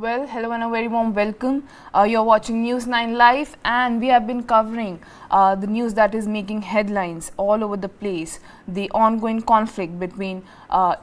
Well, hello and a very warm welcome. You're watching News9 live, and we have been covering the news that is making headlines all over the place. The ongoing conflict between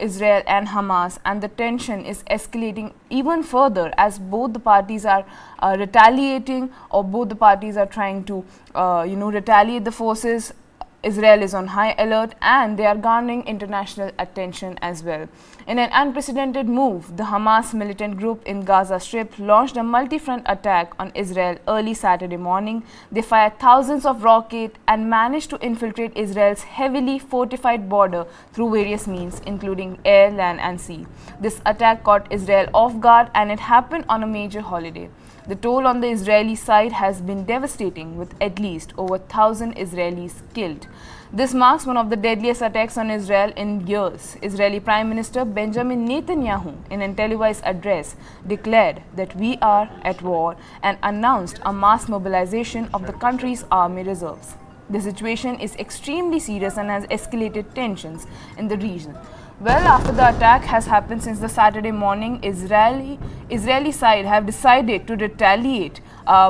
Israel and Hamas, and the tension is escalating even further as both the parties are retaliating, or both the parties are trying to retaliate the forces. Israel is on high alert and they are garnering international attention as well. In an unprecedented move, the Hamas militant group in Gaza Strip launched a multi-front attack on Israel early Saturday morning. They fired thousands of rockets and managed to infiltrate Israel's heavily fortified border through various means, including air, land and sea. This attack caught Israel off guard, and it happened on a major holiday. The toll on the Israeli side has been devastating, with at least over 1,000 Israelis killed. This marks one of the deadliest attacks on Israel in years. Israeli Prime Minister Benjamin Netanyahu, in a televised address, declared that we are at war and announced a mass mobilization of the country's army reserves. The situation is extremely serious and has escalated tensions in the region. Well, after the attack has happened since the Saturday morning, Israeli side have decided to retaliate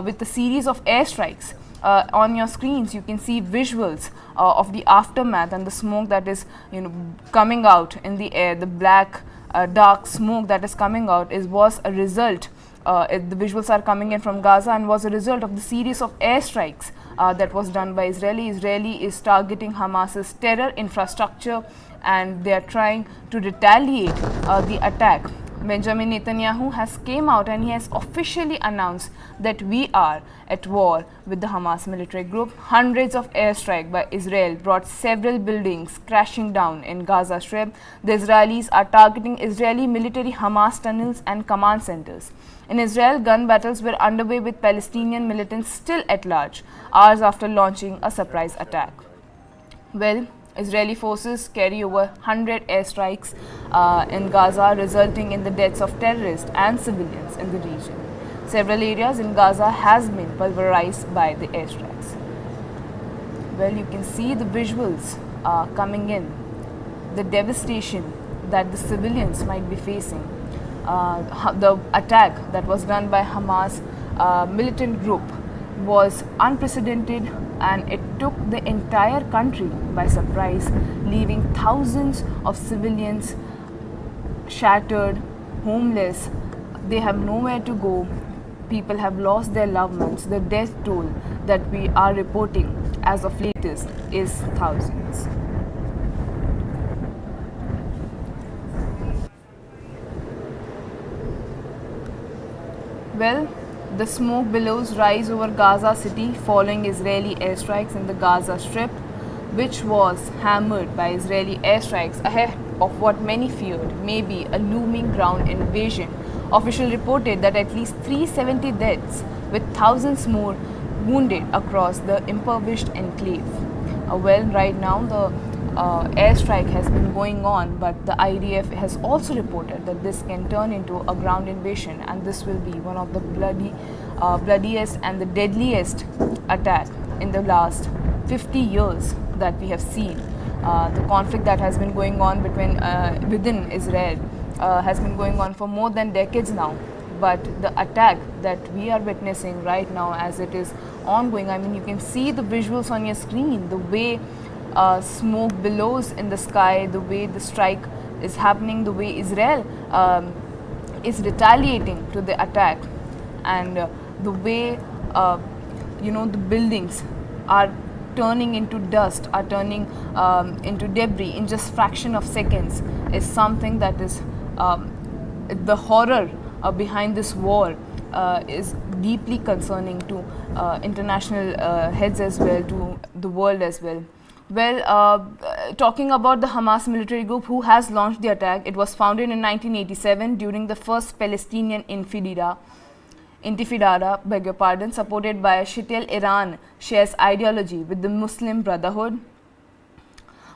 with a series of airstrikes. On your screens, you can see visuals of the aftermath and the smoke that is, coming out in the air. The black, dark smoke that is coming out was a result. The visuals are coming in from Gaza and was a result of the series of airstrikes that was done by Israeli. Israeli is targeting Hamas's terror infrastructure, and they are trying to retaliate the attack. Benjamin Netanyahu has came out and he has officially announced that we are at war with the Hamas military group. Hundreds of airstrikes by Israel brought several buildings crashing down in Gaza Strip. The Israelis are targeting Israeli military Hamas tunnels and command centers. In Israel, gun battles were underway with Palestinian militants still at large, hours after launching a surprise attack. Well, Israeli forces carry over 100 airstrikes in Gaza, resulting in the deaths of terrorists and civilians in the region. Several areas in Gaza has been pulverized by the airstrikes. Well, you can see the visuals coming in, the devastation that the civilians might be facing. The attack that was done by Hamas militant group was unprecedented, and it took the entire country by surprise, leaving thousands of civilians shattered, homeless. They have nowhere to go. People have lost their loved ones. The death toll that we are reporting as of latest is thousands. Well, the smoke billows rise over Gaza City following Israeli airstrikes in the Gaza Strip, which was hammered by Israeli airstrikes ahead of what many feared may be a looming ground invasion. Officials reported that at least 370 deaths, with thousands more wounded across the impoverished enclave. Well, right now the airstrike has been going on, but the IDF has also reported that this can turn into a ground invasion, and this will be one of the bloodiest and the deadliest attack in the last 50 years that we have seen. The conflict that has been going on within Israel has been going on for more than decades now, but the attack that we are witnessing right now as it is ongoing, I mean, you can see the visuals on your screen, the way smoke billows in the sky, the way the strike is happening, the way Israel is retaliating to the attack, and the way the buildings are turning into dust, are turning into debris in just fraction of seconds, is something that is the horror behind this war is deeply concerning to international heads as well, to the world as well. Well, talking about the Hamas military group who has launched the attack, it was founded in 1987 during the first Palestinian Intifada, supported by Shiite Iran, shares ideology with the Muslim Brotherhood.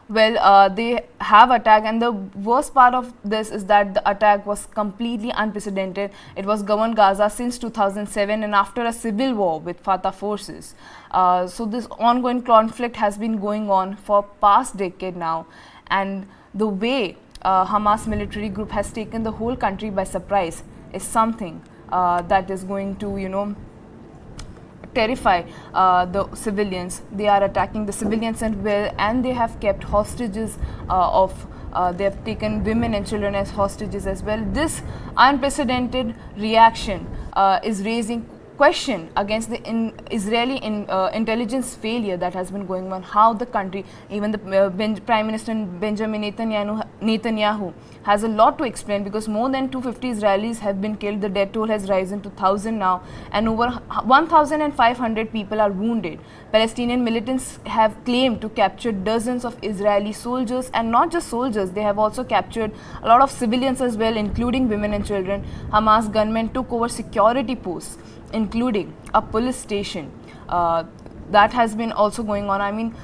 Well, they have attacked, and the worst part of this is that the attack was completely unprecedented. It was governed Gaza since 2007 and after a civil war with Fatah forces. So this ongoing conflict has been going on for past decade now, and the way Hamas military group has taken the whole country by surprise is something that is going to, you know, terrify the civilians. They are attacking the civilians as well, and they have kept hostages they have taken women and children as hostages as well. This unprecedented reaction is raising question against the Israeli intelligence failure that has been going on. How the country, even the Prime Minister Benjamin Netanyahu has a lot to explain, because more than 250 Israelis have been killed. The death toll has risen to 1,000 now, and over 1,500 people are wounded. Palestinian militants have claimed to capture dozens of Israeli soldiers, and not just soldiers, they have also captured a lot of civilians as well, including women and children. Hamas gunmen took over security posts, including a police station. That has been also going on. I mean,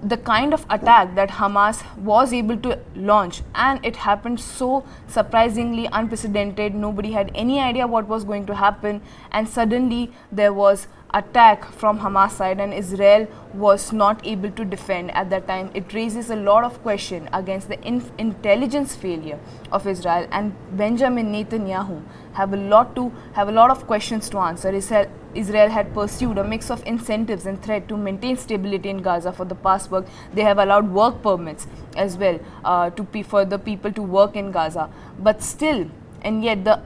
the kind of attack that Hamas was able to launch, and it happened so surprisingly unprecedented. Nobody had any idea what was going to happen, and suddenly there was attack from Hamas side, and Israel was not able to defend at that time. It raises a lot of question against the intelligence failure of Israel, and Benjamin Netanyahu have a lot of questions to answer. Israel had pursued a mix of incentives and threat to maintain stability in Gaza for the past work. They have allowed work permits as well for the people to work in Gaza, but still, and yet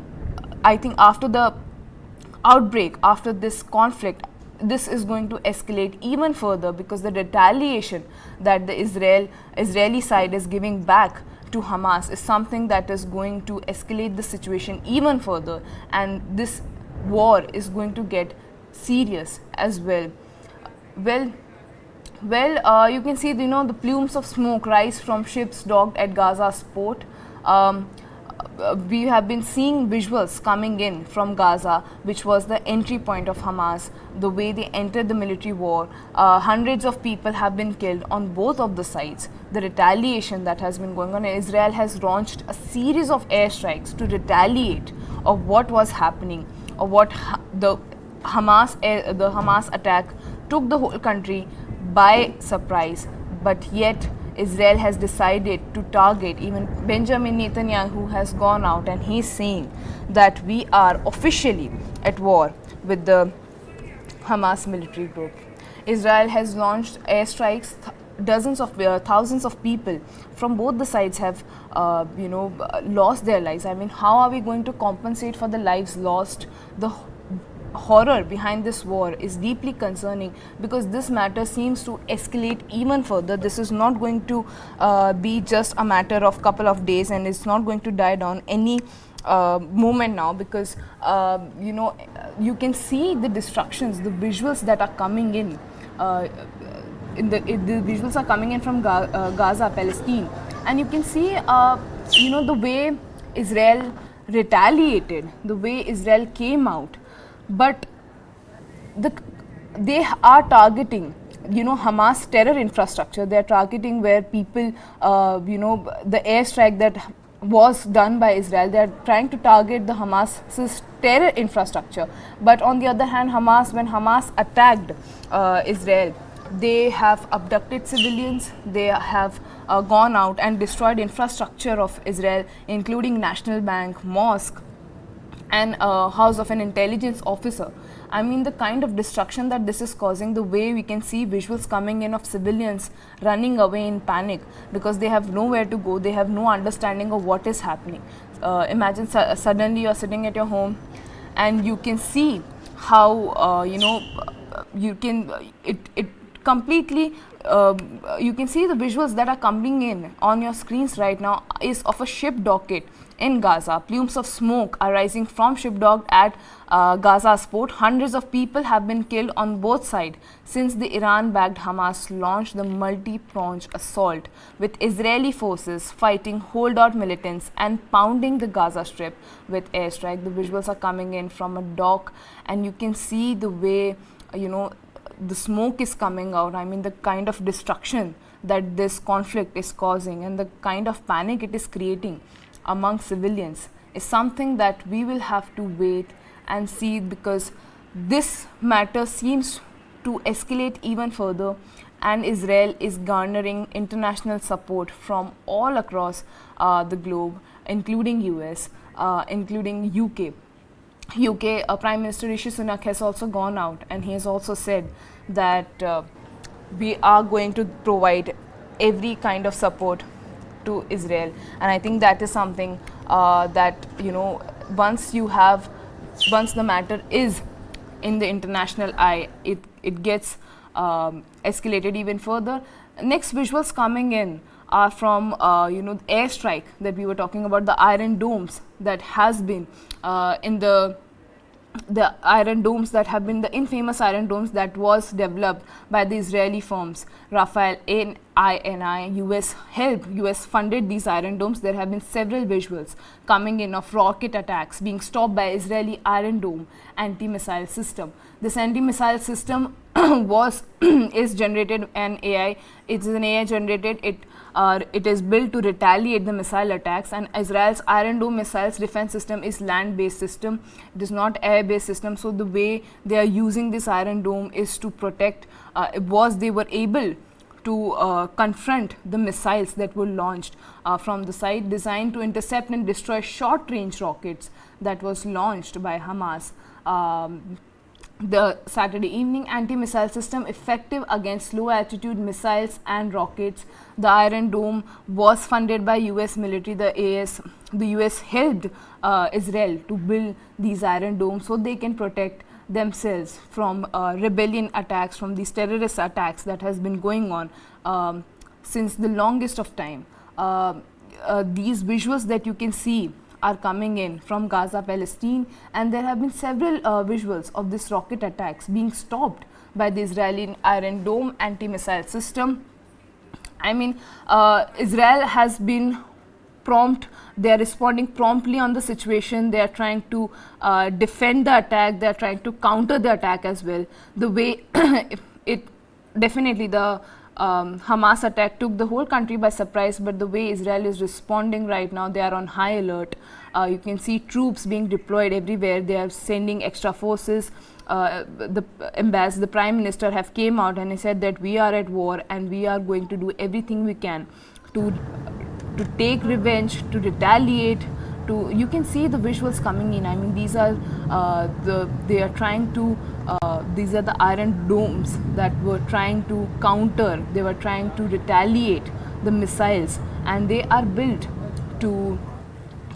I think after the outbreak, after this conflict, this is going to escalate even further, because the retaliation that the Israeli side is giving back to Hamas is something that is going to escalate the situation even further, and this war is going to get serious as well. You can see, you know, the plumes of smoke rise from ships docked at Gaza's port. We have been seeing visuals coming in from Gaza, which was the entry point of Hamas, the way they entered the military war. Hundreds of people have been killed on both of the sides. The retaliation that has been going on, Israel has launched a series of airstrikes to retaliate of what was happening, or what the Hamas attack took the whole country by surprise. But yet Israel has decided to target. Even Benjamin Netanyahu has gone out and he's saying that we are officially at war with the Hamas military group. Israel has launched airstrikes. Thousands of people from both the sides have lost their lives. I mean, how are we going to compensate for the lives lost? The horror behind this war is deeply concerning, because this matter seems to escalate even further. This is not going to be just a matter of couple of days, and it's not going to die down any moment now, because you can see the destructions, the visuals that are coming in. The visuals are coming in from Gaza, Palestine, and you can see the way Israel retaliated, the way Israel came out. But they are targeting, Hamas terror infrastructure. They are targeting where people, the airstrike that was done by Israel, they are trying to target the Hamas's terror infrastructure. But on the other hand, when Hamas attacked Israel, they have abducted civilians. They have gone out and destroyed infrastructure of Israel, including National Bank, mosque, and house of an intelligence officer. I mean, the kind of destruction that this is causing, the way we can see visuals coming in of civilians running away in panic because they have nowhere to go, they have no understanding of what is happening. Imagine suddenly you are sitting at your home and you can see how you can completely you can see the visuals that are coming in on your screens right now is of a ship docket in Gaza. Plumes of smoke are rising from ship docked at Gaza's port. Hundreds of people have been killed on both sides since the Iran-backed Hamas launched the multi-pronged assault, with Israeli forces fighting holdout militants and pounding the Gaza Strip with airstrike. The visuals are coming in from a dock, and you can see the way the smoke is coming out. I mean, the kind of destruction that this conflict is causing and the kind of panic it is creating among civilians is something that we will have to wait and see, because this matter seems to escalate even further, and Israel is garnering international support from all across the globe, including US, including UK. UK Prime Minister Rishi Sunak has also gone out and he has also said that we are going to provide every kind of support to Israel, and I think that is something that, you know, once the matter is in the international eye, it gets escalated even further. Next visuals coming in are from you know, the airstrike that we were talking about, the iron domes that has been in the iron domes that have been the infamous iron domes that was developed by the Israeli firms Rafael and INI. US funded these iron domes. There have been several visuals coming in of rocket attacks being stopped by Israeli iron dome anti-missile system. This anti-missile system is generated an AI. It is an AI generated. It is built to retaliate the missile attacks, and Israel's Iron Dome missiles defense system is land-based system. It is not air-based system. So the way they are using this Iron Dome is to protect. They were able to confront the missiles that were launched from the site, designed to intercept and destroy short-range rockets that was launched by Hamas. The Saturday evening anti-missile system effective against low-altitude missiles and rockets. The Iron Dome was funded by US military. The US helped Israel to build these Iron Domes so they can protect themselves from rebellion attacks, from these terrorist attacks that has been going on since the longest of time. These visuals that you can see are coming in from Gaza, Palestine, and there have been several visuals of this rocket attacks being stopped by the Israeli Iron Dome anti-missile system. I mean, Israel has been prompt. They are responding promptly on the situation. They are trying to defend the attack. They are trying to counter the attack as well. The way the Hamas attack took the whole country by surprise, but the way Israel is responding right now, they are on high alert. You can see troops being deployed everywhere. They are sending extra forces. The Prime Minister have came out and he said that we are at war and we are going to do everything we can to take revenge, to retaliate. You can see the visuals coming in. I mean, these are these are the iron domes that were trying to counter, they were trying to retaliate the missiles, and they are built to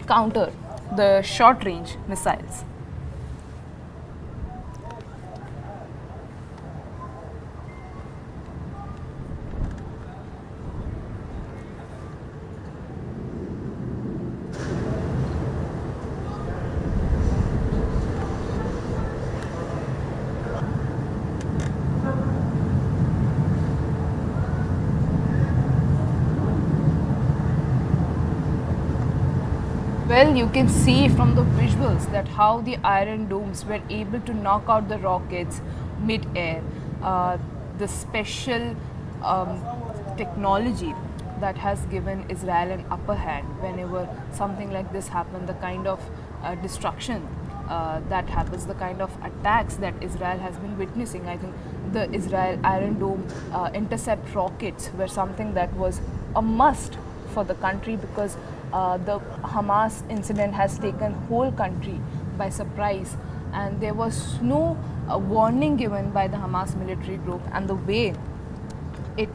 counter the short range missiles. Well, you can see from the visuals that how the iron domes were able to knock out the rockets mid-air. The special technology that has given Israel an upper hand whenever something like this happens, the kind of destruction that happens, the kind of attacks that Israel has been witnessing. I think the Israel Iron Dome intercept rockets were something that was a must for the country, because the Hamas incident has taken whole country by surprise, and there was no warning given by the Hamas military group, and the way it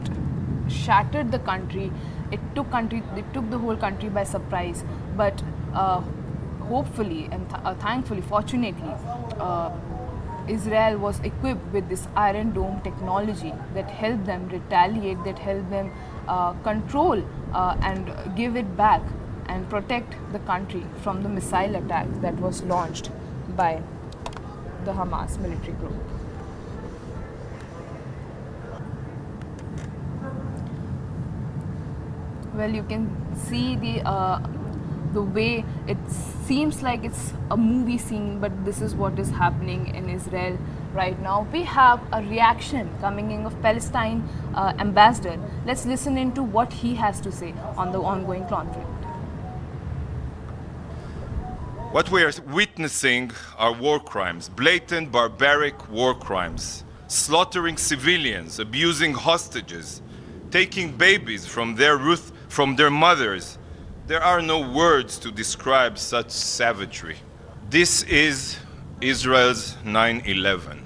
shattered the country, it took the whole country by surprise. But hopefully and thankfully, fortunately, Israel was equipped with this Iron Dome technology that helped them retaliate, that helped them control and give it back and protect the country from the missile attack that was launched by the Hamas military group. Well, you can see the way it seems like it's a movie scene, but this is what is happening in Israel right now. We have a reaction coming in of Palestine ambassador. Let's listen into what he has to say on the ongoing conflict. What we are witnessing are war crimes, blatant barbaric war crimes, slaughtering civilians, abusing hostages, taking babies from their mothers. There are no words to describe such savagery. This is Israel's 9/11.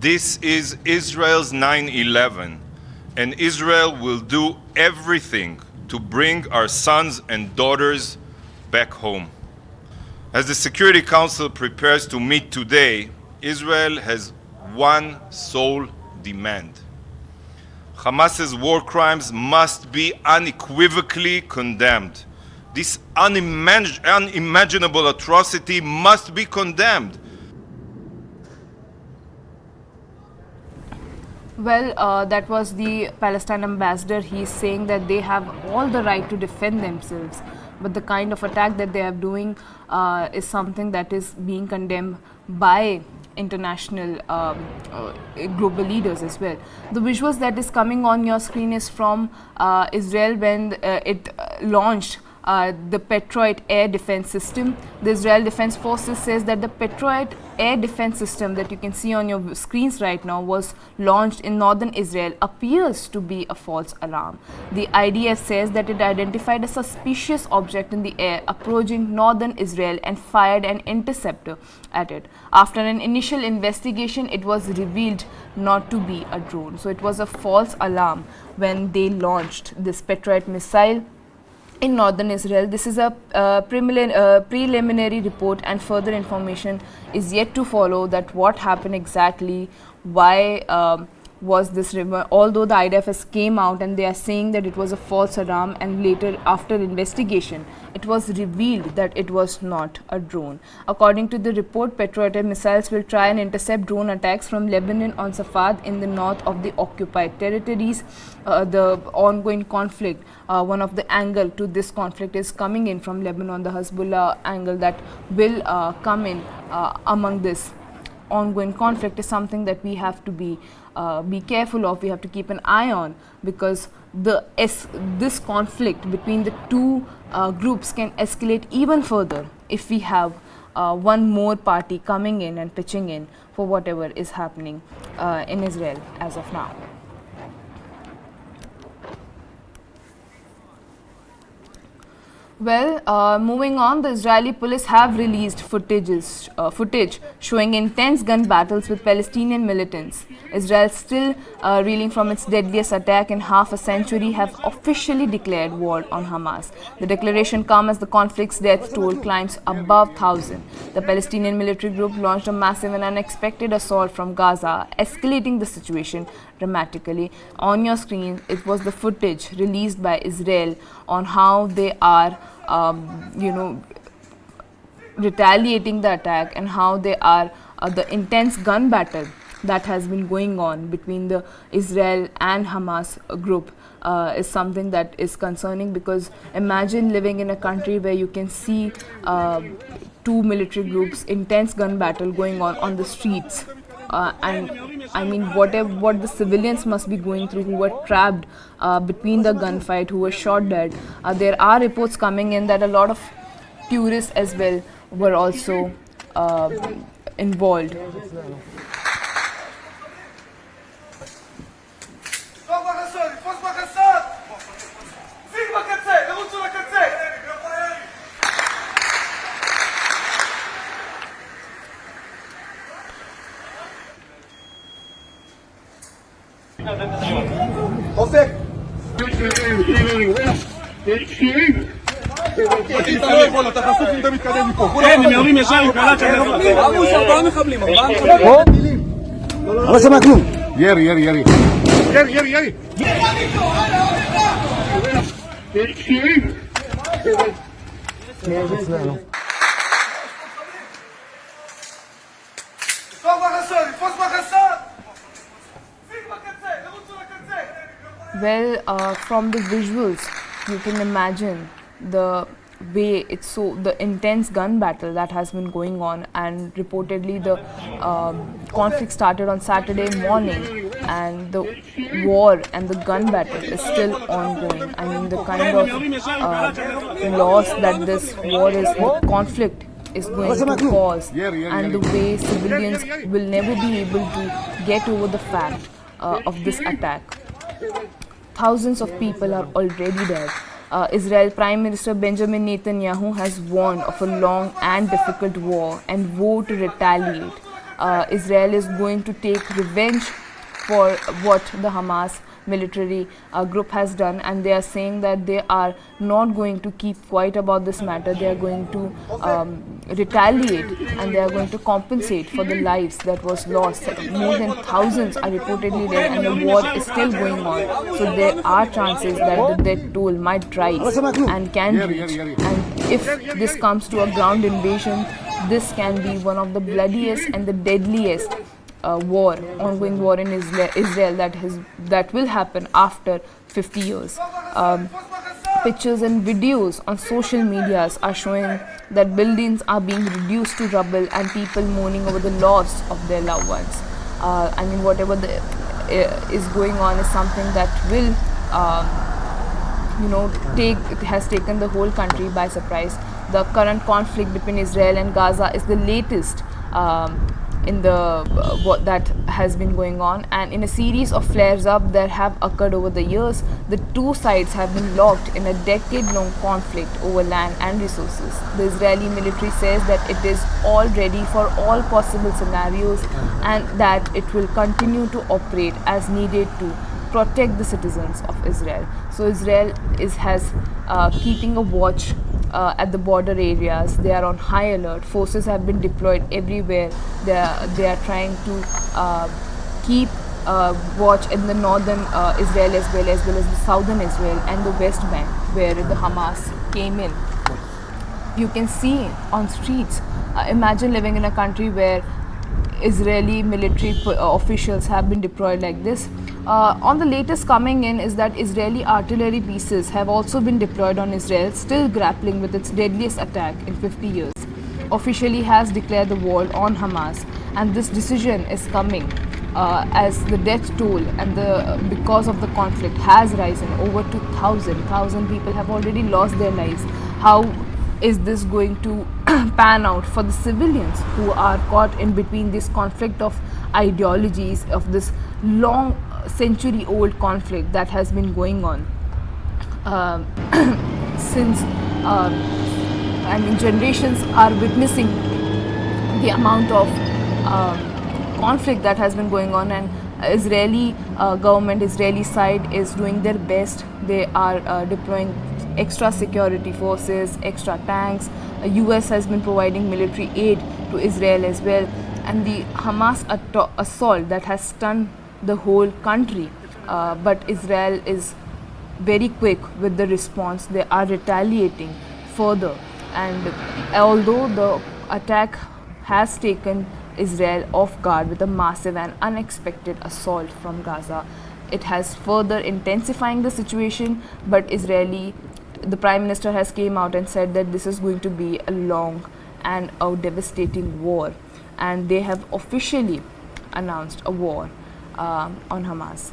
This is Israel's 9/11, and Israel will do everything to bring our sons and daughters back home. As the Security Council prepares to meet today, Israel has one sole demand. Hamas's war crimes must be unequivocally condemned. This unimaginable atrocity must be condemned. Well, that was the Palestine ambassador. He's saying that they have all the right to defend themselves, but the kind of attack that they are doing is something that is being condemned by international global leaders as well. The visuals that is coming on your screen is from Israel when it launched the Patriot air defense system. The Israel Defense Forces says that the Patriot air defense system that you can see on your screens right now was launched in northern Israel appears to be a false alarm. The IDF says that it identified a suspicious object in the air approaching northern Israel and fired an interceptor at it. After an initial investigation, it was revealed not to be a drone. So it was a false alarm when they launched this Patriot missile in northern Israel. This is a preliminary report, and further information is yet to follow that what happened exactly, why was this although the IDF has came out and they are saying that it was a false alarm, and later after investigation it was revealed that it was not a drone. According to the report, Patriot missiles will try and intercept drone attacks from Lebanon on Safad in the north of the occupied territories. The ongoing conflict, one of the angle to this conflict is coming in from Lebanon, the Hezbollah angle that will come in among this ongoing conflict is something that we have to be careful of. We have to keep an eye on, because this conflict between the two groups can escalate even further if we have one more party coming in and pitching in for whatever is happening in Israel as of now. Well, moving on, the Israeli police have released footage showing intense gun battles with Palestinian militants. Israel, still reeling from its deadliest attack in half a century, have officially declared war on Hamas. The declaration comes as the conflict's death toll climbs above 1,000. The Palestinian military group launched a massive and unexpected assault from Gaza, escalating the situation dramatically. On your screen, it was the footage released by Israel on how they are retaliating the attack, and how they are the intense gun battle that has been going on between the Israel and Hamas group is something that is concerning, because imagine living in a country where you can see two military groups, intense gun battle going on the streets. And I mean, what the civilians must be going through, who were trapped between the gunfight, who were shot dead. There are reports coming in that a lot of tourists as well were also involved. לא שמע כלום. ירי, ירי, ירי. ירי, ירי, ירי. Well, from the visuals, you can imagine the way the intense gun battle that has been going on, and reportedly the conflict started on Saturday morning, and the war and the gun battle is still ongoing. I mean, the kind of loss that this conflict is going to cause, and the way civilians will never be able to get over the fact of this attack. Thousands of people are already dead. Israel Prime Minister Benjamin Netanyahu has warned of a long and difficult war and vowed to retaliate. Israel is going to take revenge for what the Hamas military group has done, and they are saying that they are not going to keep quiet about this matter. They are going to retaliate, and they are going to compensate for the lives that was lost. More than thousands are reportedly dead, and the war is still going on. So there are chances that the death toll might rise and can reach. And if this comes to a ground invasion, this can be one of the bloodiest and the deadliest ongoing war in Israel that will happen after 50 years. Pictures and videos on social medias are showing that buildings are being reduced to rubble and people mourning over the loss of their loved ones. I mean, whatever is going on is something that will, has taken the whole country by surprise. The current conflict between Israel and Gaza is the latest in the what that has been going on, and in a series of flares up that have occurred over the years, the two sides have been locked in a decade-long conflict over land and resources. The Israeli military says that it is all ready for all possible scenarios and that it will continue to operate as needed to protect the citizens of Israel. So Israel has keeping a watch at the border areas. They are on high alert. Forces have been deployed everywhere. They are trying to keep watch in the northern Israel as well as the southern Israel and the West Bank, where the Hamas came in. You can see on streets. Imagine living in a country where Israeli military officials have been deployed like this. On the latest coming in is that Israeli artillery pieces have also been deployed on Israel, still grappling with its deadliest attack in 50 years. Officially has declared the war on Hamas, and this decision is coming as the death toll and because of the conflict has risen over 2,000 people have already lost their lives. How is this going to pan out for the civilians who are caught in between this conflict of ideologies, of this long century-old conflict that has been going on since generations are witnessing the amount of conflict that has been going on, and Israeli government, Israeli side is doing their best. They are deploying extra security forces, extra tanks. US has been providing military aid to Israel as well, and the Hamas assault that has stunned the whole country, but Israel is very quick with the response. They are retaliating further, and although the attack has taken Israel off guard with a massive and unexpected assault from Gaza, it has further intensifying the situation. But the Prime Minister has came out and said that this is going to be a long and a devastating war, and they have officially announced a war on Hamas.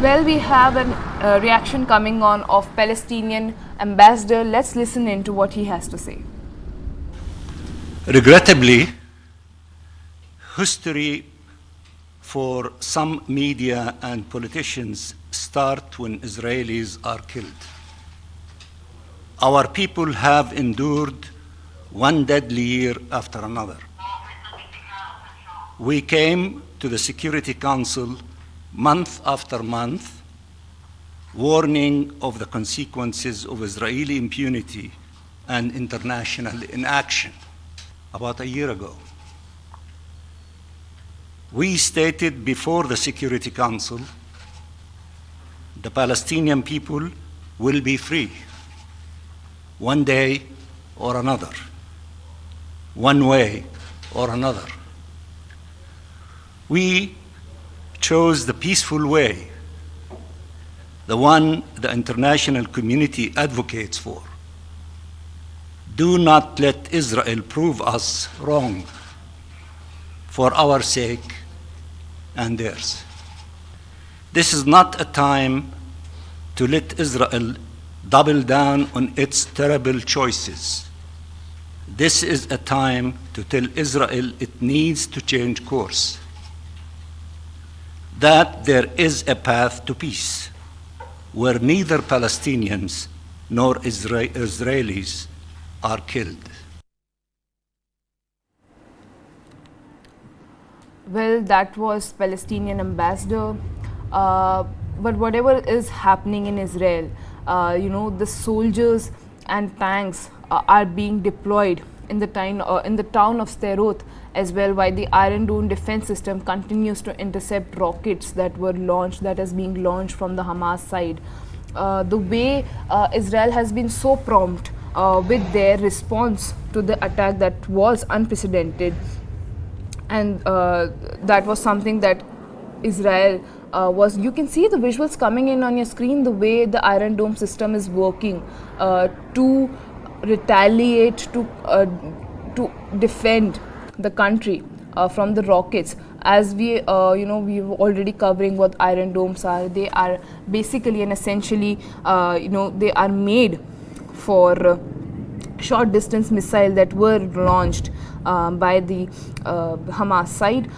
Well, we have a reaction coming on of Palestinian ambassador. Let's listen in to what he has to say. Regrettably, history for some media and politicians start when Israelis are killed. Our people have endured one deadly year after another. We came to the Security Council month after month, warning of the consequences of Israeli impunity and international inaction. About a year ago, we stated before the Security Council, the Palestinian people will be free one day or another, one way or another. We chose the peaceful way, the one the international community advocates for. Do not let Israel prove us wrong for our sake and theirs. This is not a time to let Israel double down on its terrible choices. This is a time to tell Israel it needs to change course, that there is a path to peace where neither Palestinians nor Israelis are killed. Well, that was Palestinian ambassador. But whatever is happening in Israel, the soldiers and tanks are being deployed in the town of Sderot as well, while the Iron Dome defense system continues to intercept rockets that is being launched from the Hamas side. The way Israel has been so prompt with their response to the attack that was unprecedented, and that was something that Israel was. You can see the visuals coming in on your screen, the way the Iron Dome system is working to retaliate, to defend the country from the rockets. As we we've already covering what Iron Domes are. They are basically and essentially they are made for short distance missile that were launched by the Hamas side.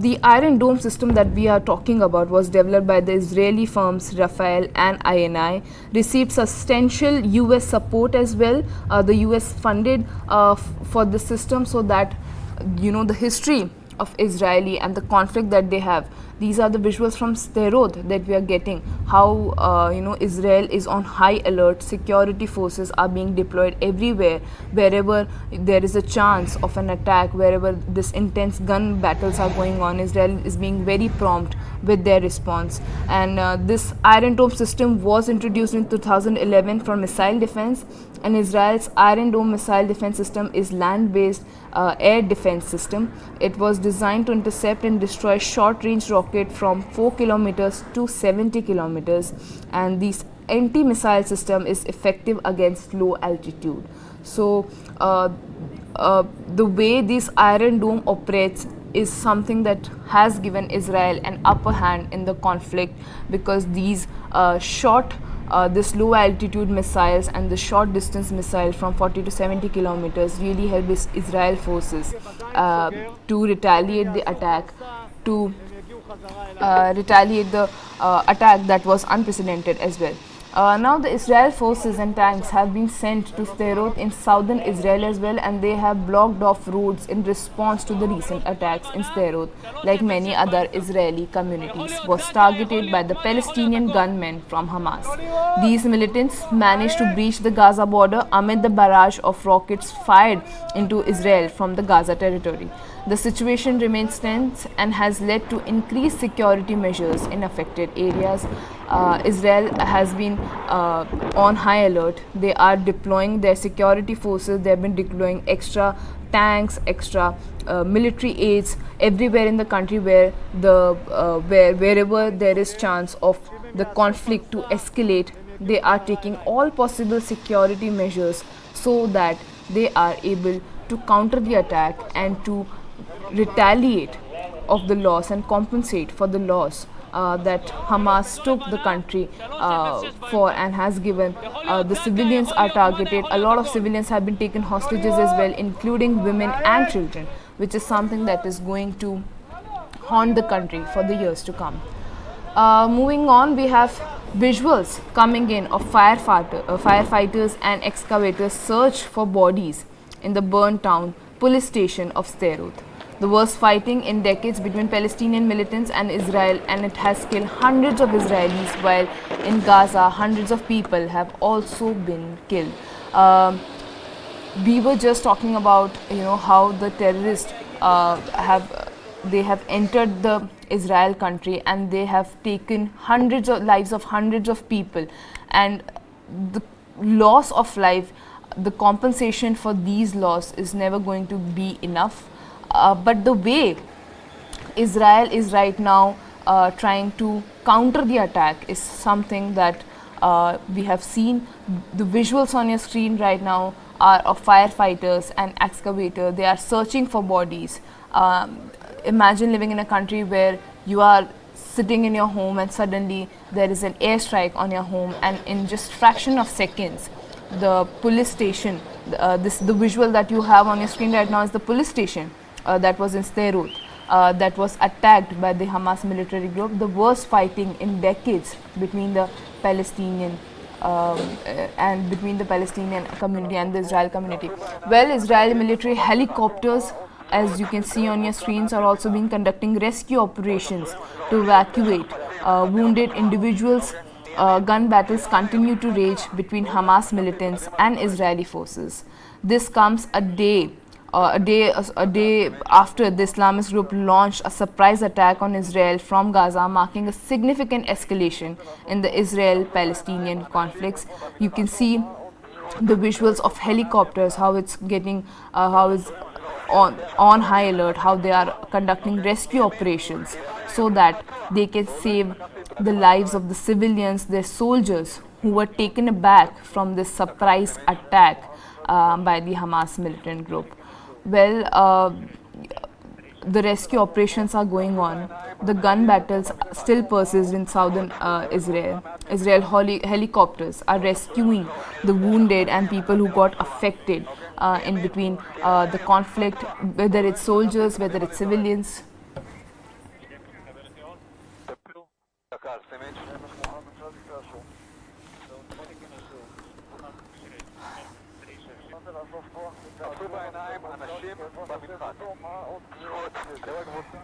The Iron Dome system that we are talking about was developed by the Israeli firms Rafael and INI, received substantial US support as well. The US funded for the system, so that the history of Israeli and the conflict that they have. These are the visuals from Sderot that we are getting, how Israel is on high alert. Security forces are being deployed everywhere, wherever there is a chance of an attack, wherever this intense gun battles are going on. Israel is being very prompt with their response. And this Iron Dome system was introduced in 2011 for missile defense, and Israel's Iron Dome missile defense system is land-based air defense system. It was designed to intercept and destroy short-range rocket from 4 kilometers to 70 kilometers, and this anti-missile system is effective against low altitude. So the way this Iron Dome operates is something that has given Israel an upper hand in the conflict, because these this low altitude missiles and the short distance missile from 40 to 70 kilometers really help Israel forces to retaliate the attack, attack that was unprecedented as well. Now the Israel forces and tanks have been sent to Sderot in southern Israel as well, and they have blocked off roads in response to the recent attacks in Sderot. Like many other Israeli communities, was targeted by the Palestinian gunmen from Hamas. These militants managed to breach the Gaza border amid the barrage of rockets fired into Israel from the Gaza territory. The situation remains tense and has led to increased security measures in affected areas. Israel has been on high alert. They are deploying their security forces. They have been deploying extra tanks, extra military aids everywhere in the country where wherever there is chance of the conflict to escalate. They are taking all possible security measures so that they are able to counter the attack and to retaliate of the loss and compensate for the loss that Hamas took the country for and has given. The civilians are targeted. A lot of civilians have been taken hostages as well, including women and children, which is something that is going to haunt the country for the years to come. Moving on, we have visuals coming in of firefighters and excavators search for bodies in the burnt town police station of Sderot. The worst fighting in decades between Palestinian militants and Israel, and it has killed hundreds of Israelis, while in Gaza hundreds of people have also been killed. We were just talking about how the terrorists have entered the Israel country and they have taken lives of hundreds of people, and the loss of life, the compensation for these loss is never going to be enough. But the way Israel is right now trying to counter the attack is something that we have seen. The visuals on your screen right now are of firefighters and excavator. They are searching for bodies. Imagine living in a country where you are sitting in your home and suddenly there is an airstrike on your home, and in just fraction of seconds the police station. The visual that you have on your screen right now is the police station that was in Sderot. That was attacked by the Hamas military group. The worst fighting in decades between the Palestinian and between the Palestinian community and the Israel community. Well, Israeli military helicopters, as you can see on your screens, are also being conducting rescue operations to evacuate wounded individuals. Gun battles continue to rage between Hamas militants and Israeli forces. This comes a day after the Islamist group launched a surprise attack on Israel from Gaza, marking a significant escalation in the Israel-Palestinian conflicts. You can see the visuals of helicopters, how it's getting, how it's on high alert, how they are conducting rescue operations so that they can save the lives of the civilians, their soldiers who were taken aback from this surprise attack by the Hamas militant group. Well, the rescue operations are going on. The gun battles still persist in southern Israel. Helicopters are rescuing the wounded and people who got affected in between the conflict, whether it's soldiers, whether it's civilians.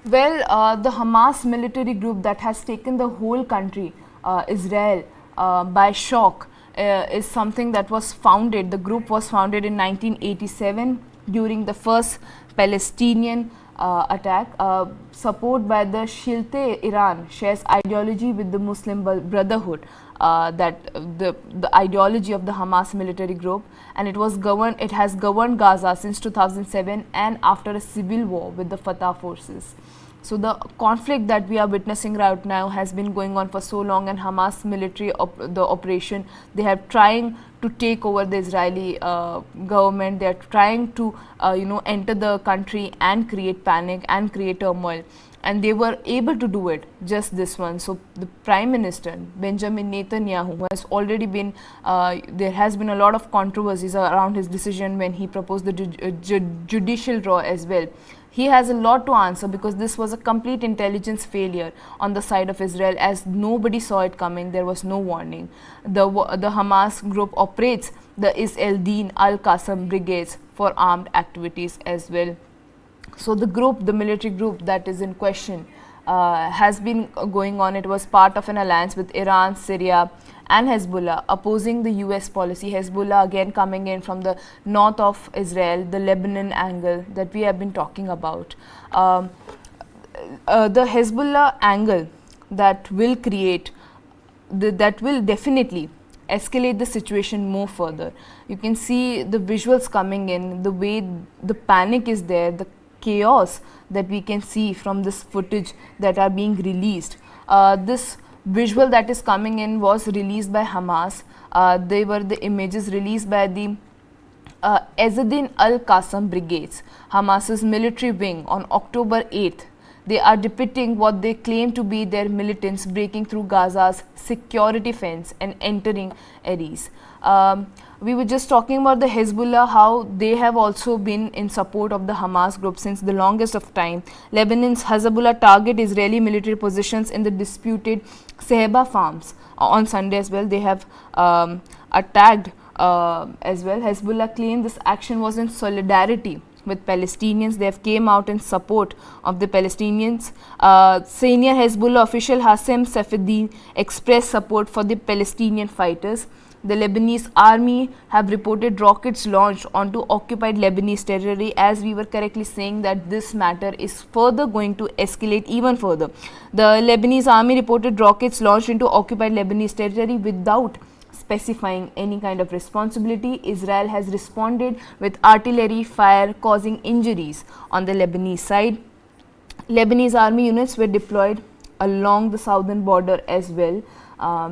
Well, the Hamas military group that has taken the whole country, Israel, by shock, is something that was founded. The group was founded in 1987 during the first Palestinian attack. Support by the Shilte Iran shares ideology with the Muslim Brotherhood, that the ideology of the Hamas military group, and it has governed Gaza since 2007 and after a civil war with the Fatah forces. So the conflict that we are witnessing right now has been going on for so long, and Hamas military the operation, they are trying to take over the Israeli government. They are trying to enter the country and create panic and create turmoil, and they were able to do it just this one. So the Prime Minister Benjamin Netanyahu, who has already been there has been a lot of controversies around his decision when he proposed the judicial law as well. He has a lot to answer because this was a complete intelligence failure on the side of Israel, as nobody saw it coming. There was no warning. The Hamas group operates the Is el-Din al-Qassam brigades for armed activities as well. So the group, the military group that is in question, has been going on. It was part of an alliance with Iran, Syria and Hezbollah, opposing the US policy. Hezbollah again coming in from the north of Israel, the Lebanon angle that we have been talking about. The Hezbollah angle that will create, that will definitely escalate the situation more further. You can see the visuals coming in, the way the panic is there, the chaos that we can see from this footage that are being released. This visual that is coming in was released by Hamas. They were the images released by the Ezzeddin al-Qassam brigades, Hamas's military wing, on October 8th. They are depicting what they claim to be their militants breaking through Gaza's security fence and entering areas. We were just talking about the Hezbollah, how they have also been in support of the Hamas group since the longest of time. Lebanon's Hezbollah target Israeli military positions in the disputed Seheba farms. On Sunday as well, they have attacked as well. Hezbollah claimed this action was in solidarity with Palestinians. They have came out in support of the Palestinians. Senior Hezbollah official Hassem Safieddine expressed support for the Palestinian fighters. The Lebanese army have reported rockets launched onto occupied Lebanese territory, as we were correctly saying that this matter is further going to escalate even further. The Lebanese army reported rockets launched into occupied Lebanese territory without specifying any kind of responsibility. Israel has responded with artillery fire causing injuries on the Lebanese side. Lebanese army units were deployed along the southern border as well,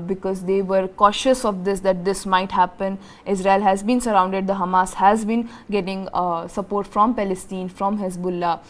because they were cautious of this, that this might happen. Israel has been surrounded. The Hamas has been getting support from Palestine, from Hezbollah,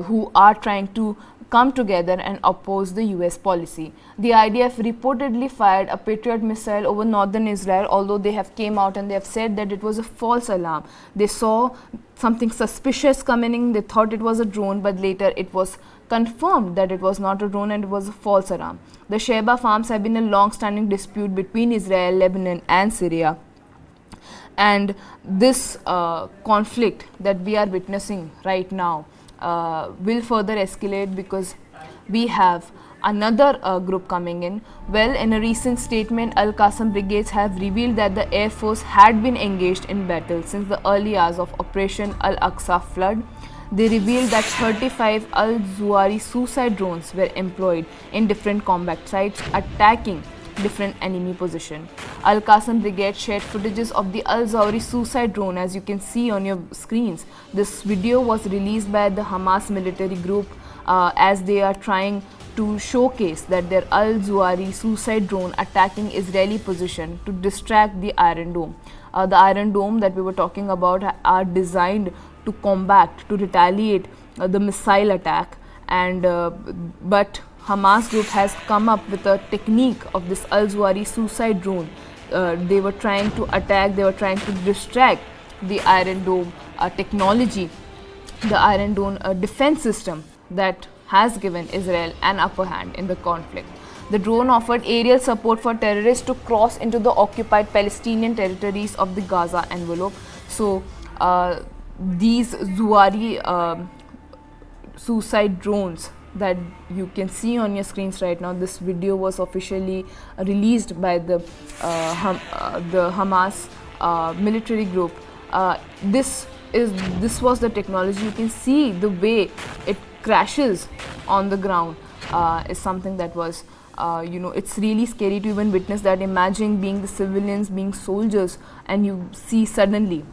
who are trying to come together and oppose the US policy. The IDF reportedly fired a Patriot missile over northern Israel, although they have came out and they have said that it was a false alarm. They saw something suspicious coming in, they thought it was a drone, but later it was confirmed that it was not a drone and it was a false alarm. The Sheba farms have been a long-standing dispute between Israel, Lebanon and Syria. And this conflict that we are witnessing right now will further escalate, because we have another group coming in. Well, in a recent statement, Al-Qassam brigades have revealed that the Air Force had been engaged in battle since the early hours of Operation Al-Aqsa Flood. They revealed that 35 Al-Zawahiri suicide drones were employed in different combat sites, attacking different enemy position. Al-Qassam brigade shared footages of the Al-Zawahiri suicide drone, as you can see on your screens. This video was released by the Hamas military group as they are trying to showcase that their Al-Zawahiri suicide drone attacking Israeli position to distract the Iron Dome. The Iron Dome that we were talking about are designed to combat, to retaliate the missile attack, and but Hamas group has come up with a technique of this Al-Zawahiri suicide drone. They were trying to attack, they were trying to distract the Iron Dome technology, the Iron Dome defense system that has given Israel an upper hand in the conflict. The drone offered aerial support for terrorists to cross into the occupied Palestinian territories of the Gaza envelope. So these Zawahiri suicide drones that you can see on your screens right now, this video was officially released by the Hamas military group. This was the technology. You can see the way it crashes on the ground is something that was it's really scary to even witness that. Imagine being the civilians, being soldiers, and you see suddenly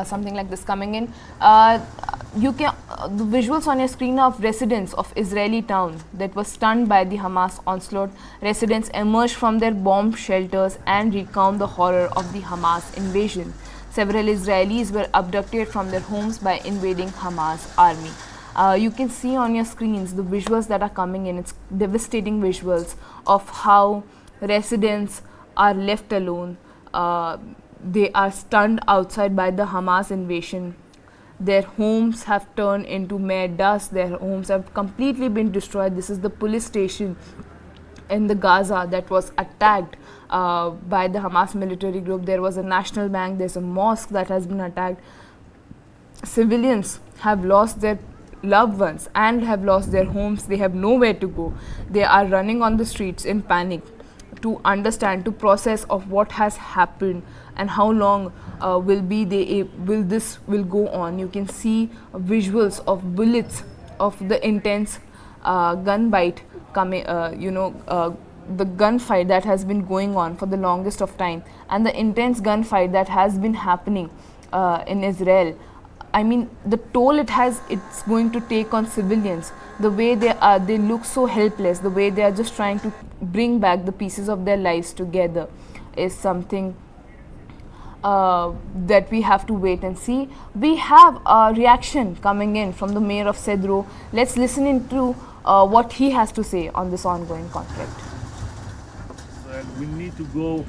something like this coming in. You can the visuals on your screen of residents of Israeli town that was stunned by the Hamas onslaught. Residents emerged from their bomb shelters and recount the horror of the Hamas invasion. Several Israelis were abducted from their homes by invading Hamas army. You can see on your screens the visuals that are coming in. It's devastating visuals of how residents are left alone. They are stunned outside by the Hamas invasion. Their homes have turned into mere dust. Their homes have completely been destroyed. This is the police station in the Gaza that was attacked by the Hamas military group. There was a national bank, there's a mosque that has been attacked. Civilians have lost their loved ones and have lost their homes. They have nowhere to go. They are running on the streets in panic to understand, to process of what has happened and how long will this go on. You can see visuals of bullets, of the intense gunfight coming, the gunfight that has been going on for the longest of time, and the intense gunfight that has been happening in Israel. I mean, the toll it's going to take on civilians. The way they look so helpless, the way they are just trying to bring back the pieces of their lives together is something that we have to wait and see. We have a reaction coming in from the mayor of Sderot. Let's listen into what he has to say on this ongoing conflict. We need to go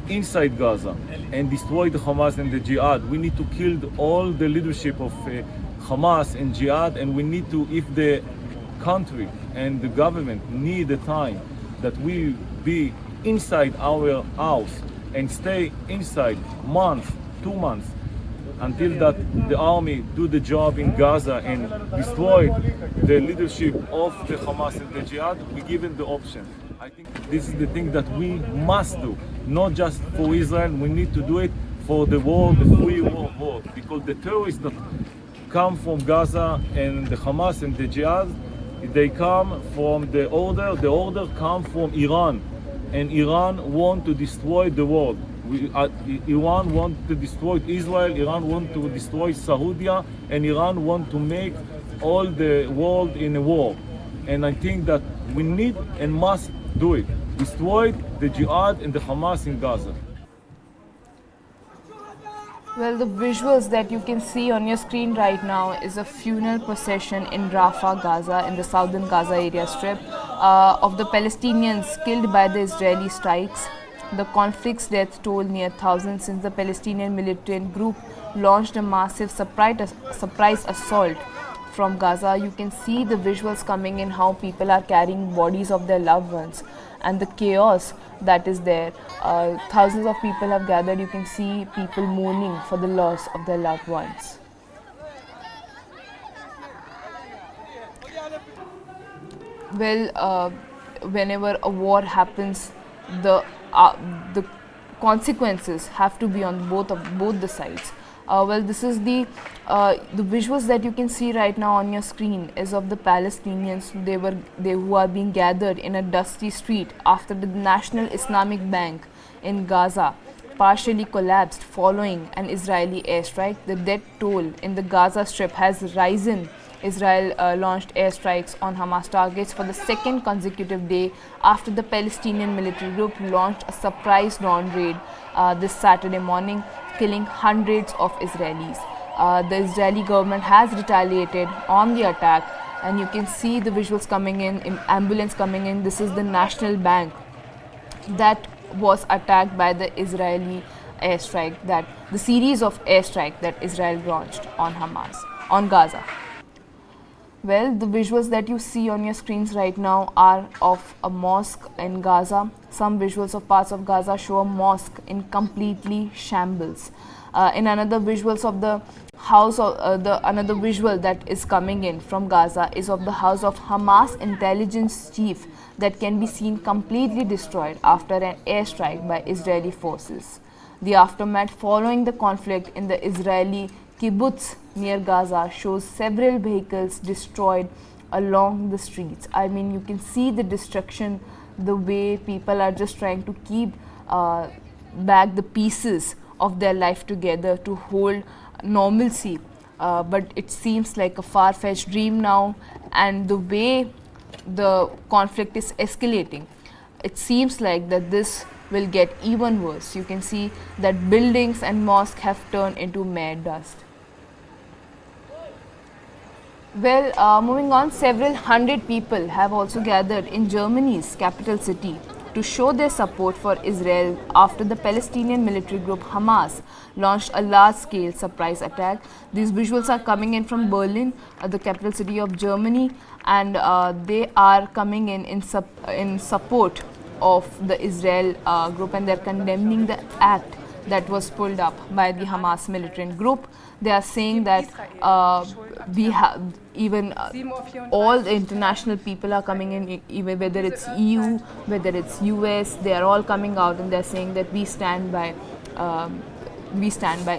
inside Gaza and destroy the Hamas and the Jihad. We need to kill all the leadership of Hamas and Jihad, and we need to, if the country and the government need the time that we be inside our house and stay inside month, 2 months, until that the army do the job in Gaza and destroy the leadership of the Hamas and the Jihad, we given the option. I think this is the thing that we must do, not just for Israel. We need to do it for the world, the free world, because the terrorists that come from Gaza and the Hamas and the Jihad, they come from the order come from Iran, and Iran want to destroy the world. Iran want to destroy Israel, Iran want to destroy Saudi, and Iran want to make all the world in a war. And I think that we need and must do it. Destroy the Jihad and the Hamas in Gaza. Well, the visuals that you can see on your screen right now is a funeral procession in Rafah, Gaza, in the southern Gaza area strip, of the Palestinians killed by the Israeli strikes. The conflict's death toll near 1,000 since the Palestinian militant group launched a massive surprise assault from Gaza. You can see the visuals coming in, how people are carrying bodies of their loved ones and the chaos that is there. Thousands of people have gathered. You can see people mourning for the loss of their loved ones. Well, whenever a war happens, the consequences have to be on both the sides. Well, this is the visuals that you can see right now on your screen is of the Palestinians. Who are being gathered in a dusty street after the National Islamic Bank in Gaza partially collapsed following an Israeli airstrike. The death toll in the Gaza Strip has risen. Israel launched airstrikes on Hamas targets for the second consecutive day after the Palestinian military group launched a surprise dawn raid this Saturday morning, killing hundreds of Israelis. The Israeli government has retaliated on the attack, and you can see the visuals coming in ambulance coming in. This is the National Bank that was attacked by the Israeli airstrike, the series of airstrike that Israel launched on Gaza. Well, the visuals that you see on your screens right now are of a mosque in Gaza. Some visuals of parts of Gaza show a mosque in completely shambles. In another visuals of the house, another visual that is coming in from Gaza is of the house of Hamas intelligence chief that can be seen completely destroyed after an airstrike by Israeli forces. The aftermath following the conflict in the Israeli kibbutz near Gaza shows several vehicles destroyed along the streets. I mean, you can see the destruction, the way people are just trying to keep back the pieces of their life together to hold normalcy. But it seems like a far-fetched dream now, and the way the conflict is escalating, it seems like that this will get even worse. You can see that buildings and mosques have turned into mere dust. Well, moving on, several hundred people have also gathered in Germany's capital city to show their support for Israel after the Palestinian military group Hamas launched a large-scale surprise attack. These visuals are coming in from Berlin, the capital city of Germany, and they are coming in support of the Israel group, and they're condemning the act that was pulled up by the Hamas militant group. They are saying that we have even all the international people are coming in, even whether it's EU, whether it's US, they are all coming out and they're saying that we stand by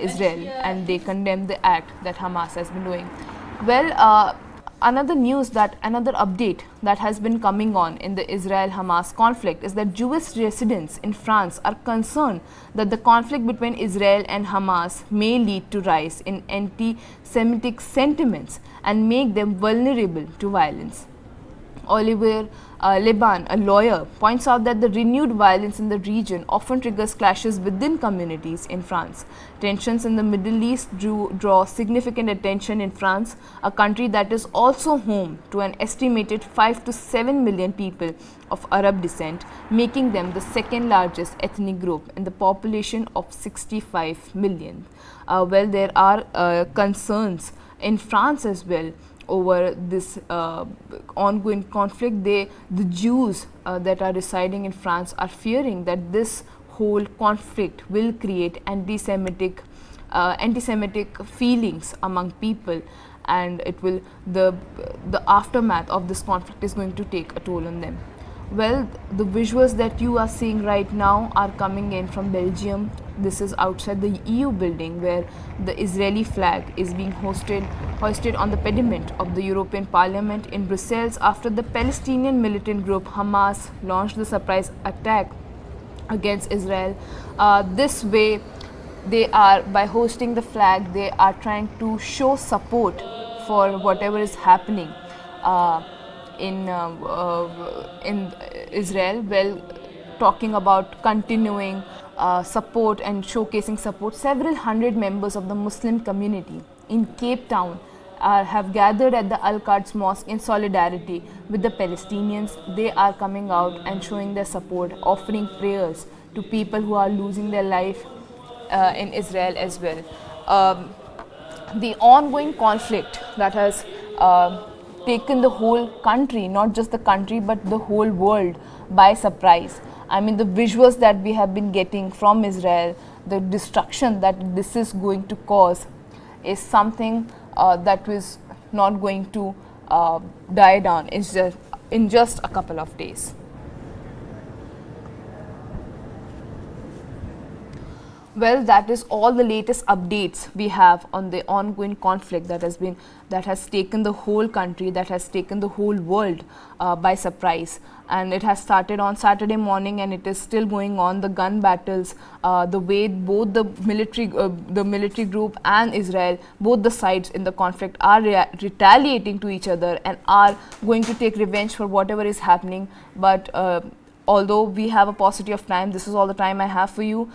Israel, and they condemn the act that Hamas has been doing. Well, another update that has been coming on in the Israel-Hamas conflict is that Jewish residents in France are concerned that the conflict between Israel and Hamas may lead to rise in anti-Semitic sentiments and make them vulnerable to violence. Olivier Leban, a lawyer, points out that the renewed violence in the region often triggers clashes within communities in France. Tensions in the Middle East draw significant attention in France, a country that is also home to an estimated 5 to 7 million people of Arab descent, making them the second largest ethnic group in the population of 65 million. Well, there are concerns in France as well over this ongoing conflict. The Jews that are residing in France are fearing that this whole conflict will create anti-Semitic feelings among people, and the aftermath of this conflict is going to take a toll on them. Well, the visuals that you are seeing right now are coming in from Belgium. This is outside the EU building where the Israeli flag is being hoisted on the pediment of the European Parliament in Brussels after the Palestinian militant group Hamas launched the surprise attack against Israel. This way, by hosting the flag, they are trying to show support for whatever is happening in Israel, well, talking about continuing support and showcasing support. Several hundred members of the Muslim community in Cape Town have gathered at the Al-Quds Mosque in solidarity with the Palestinians. They are coming out and showing their support, offering prayers to people who are losing their life in Israel as well. The ongoing conflict that has taken the whole country, not just the country but the whole world by surprise. I mean, the visuals that we have been getting from Israel, the destruction that this is going to cause is something that was not going to die down in just a couple of days. Well, that is all the latest updates we have on the ongoing conflict that has taken the whole country, that has taken the whole world by surprise. And it has started on Saturday morning and it is still going on. The gun battles, the way both the military group and Israel, both the sides in the conflict are retaliating to each other and are going to take revenge for whatever is happening. But although we have a paucity of time, this is all the time I have for you.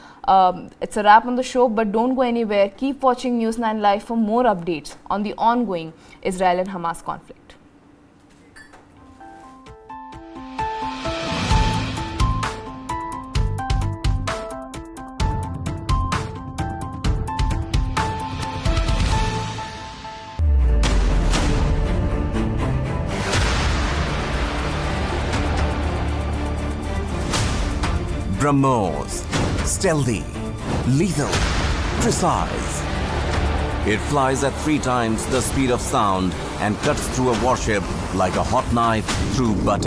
It's a wrap on the show, but don't go anywhere. Keep watching News9 Live for more updates on the ongoing Israel and Hamas conflict. BrahMos. Stealthy, lethal, precise. It flies at 3 times the speed of sound and cuts through a warship like a hot knife through butter.